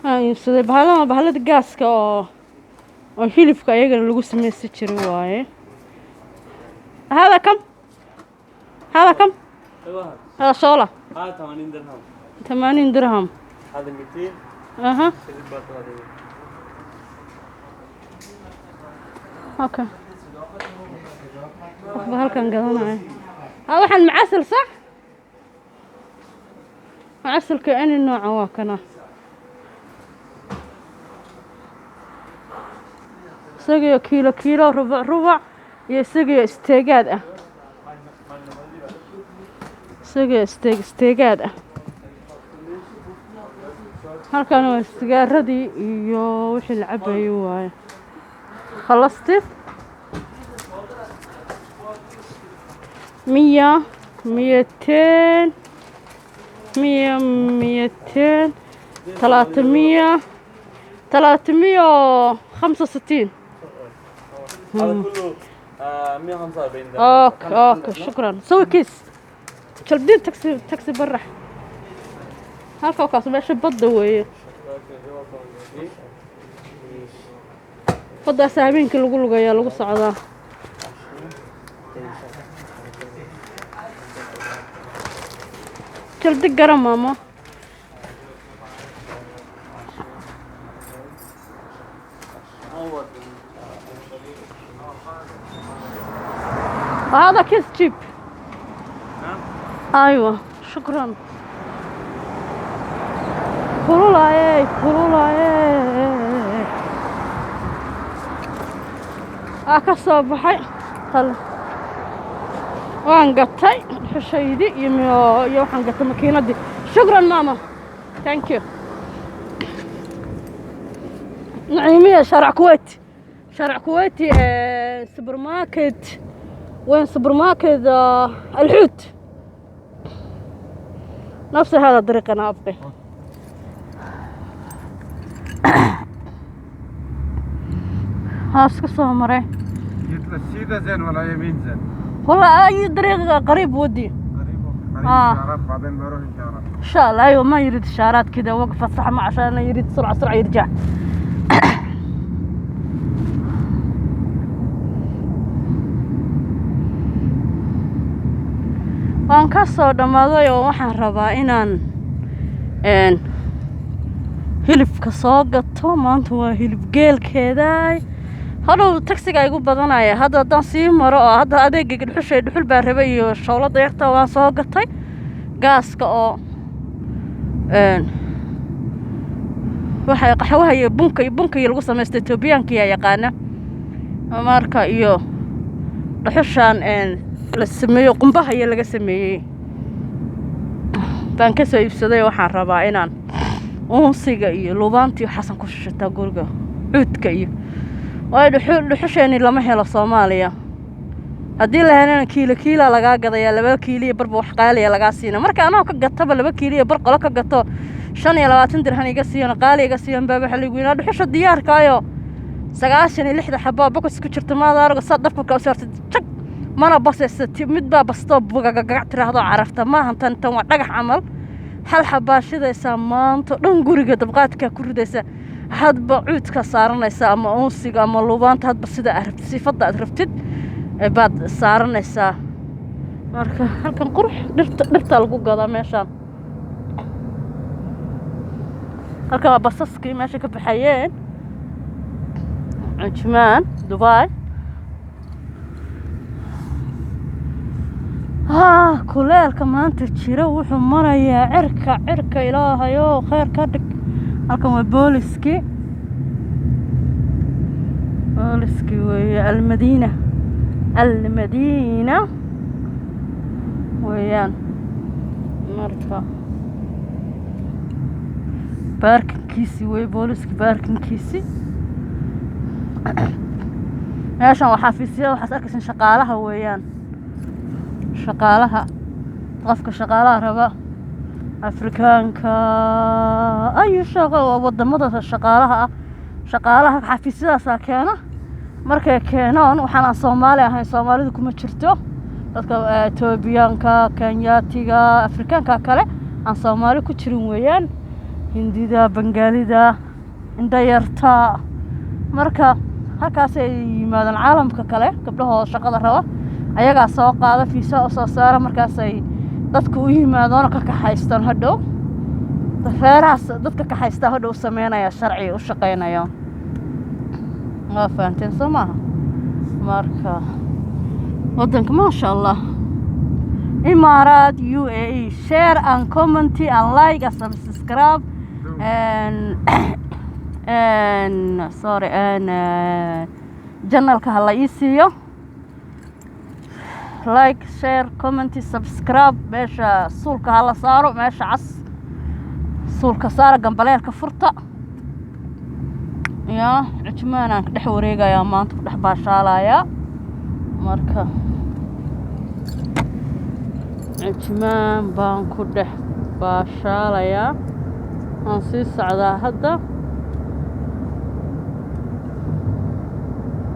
iibsaday bahalada gaaska oo hilibka ayagana lagu samaysan jiray waaye. هذا كم؟ هذا كم؟ هذا صولة. هذا 80 درهم. 80 درهم. هذا 200. أها. اوكي. بهالكن قالنا هذا حل معسل صح؟ معسل كأن النوع واكنا. سقي كيلو ربع يسقي استيقاد سقي استيقاد halkan waa sigaaradii iyo wixii la cabayay waaye. خلصتي 100 200 100 200 300 365. هذا كله 145 درهم. اوكي شكرا. سوي كيس جلبين تاكسي برا هالكا وكاس ماشي بض ويه فضا ساعبينك lagu lugayaa lagu socdaa. جلد garan maamo. هذا كيس جيب. ايوه شكرا. كورولاي كسoo baxay waan gatay xishaydi iyo waxaan gatay makiinadii. shukran mama. thank you. نعيمية شارع كويتي سوبر ماركت. وين سوبر ماركت الحوت نفس هذا الطريق انا ابقي. هاسك سو مري قلت له سيده زين ولا يمين زين؟ والله اي طريق قريب ودي. قريب اشارات بعدين بروح اشارات ان شاء الله. ايوه ما يريد اشارات كذا وقف الصحمه عشان يريد سرعه يرجع. waan ka soo dhamaaday oo waxaan rabaa inaan hilibka soo gato. maanta waa hilib geelkeeda. hadhow taksiga igu badanaya. hadda haddaan sii maro oo hadda adeegga dhuxul baa rabay iyo shawlada yarta waan soo gatay. gaaska oo waxay qaxwaha iyo bunka lagu sameystay Etoobiyaanka ayaa yaqaana. marka iyo dhuxushan la sameeyo qumbaha iyo laga sameeyay baan ka soo iibsaday. waxaan rabaa inaan uunsiga iyo lubaantii xasan ku shishata guriga cuudka iyo way dhuxusheeni lama helo Soomaaliya. haddii la helana kiilo laga gadaya 2 kiilo barba wax qaaliya laga siina. marka anoo ka gataba 2 kiilo bar qolo ka gato 25 dirhan iga siiyana qaaliga siiyan baa waxa lagu yiraahdo dhuxusha diyaarkaayo 96 xabba box ku jirta ma daargo sadafka ka saartay jag mana basaysa mid baa basto bugaga tiraahdo carafta ma hantan tan waa dhagax amal hal xabba shidaysa maanta dhan guriga dabqaadka ku ridaysa. hadba cuudka saaranaysa ama uunsiga ama lubaanta hadba sida arabtid sifada aad rabtid baad saaranaysa. marka halkan qurux dhirta lagu gadaa meeshaan. halka basaskii meesha ka baxayeen عجمان دبي. كليل كمان تشيره وحو مريا عركة إلهيو خير كدك. halkan waa booliski ويا المدينة ويان مركا باركن كيسي وي بوليسكي باركن كيسي. meeshan waa xafiisyada waxaad arkaysan shaqaalaha weeyaan. qofka shaqaalaha raba Afrikaanka ayu shaqo wadamada shaqaalaha xafiisyadaas keena. markay keenaan waxaan Soomaali ahayn Soomaalidu kuma jirto. dadka Etoobiyaanka Kenyaatiga Afrikaanka kale aan Soomaali ku jirin weeyaan. hindida bangaalida indhayarta marka halkaasay yimaadaan caalamka kale gabdhahooda shaqada raba ayagaa soo qaada fiisa u soo saara markaasay dadku u yimaadaan ka kaxaystaan hadhow reerahaas dadka kaxaystaa hadhow sameynaya sharci u shaqeynaya waa fahanteen soo maaha marka waddanka maasha allah Imaaraat UAE share and comment and like and subscribe and sorry and channelka hala ii siiyo like share comment subscribe meesha suulka hala saaro meesha cas suulka saara gambaleelka furta ya cujmaanaan ka dhex wareegayaa maanta ku dhex baashaalayaa marka cujmaan baan ku dhex baashaalayaa aan sii socdaa hadda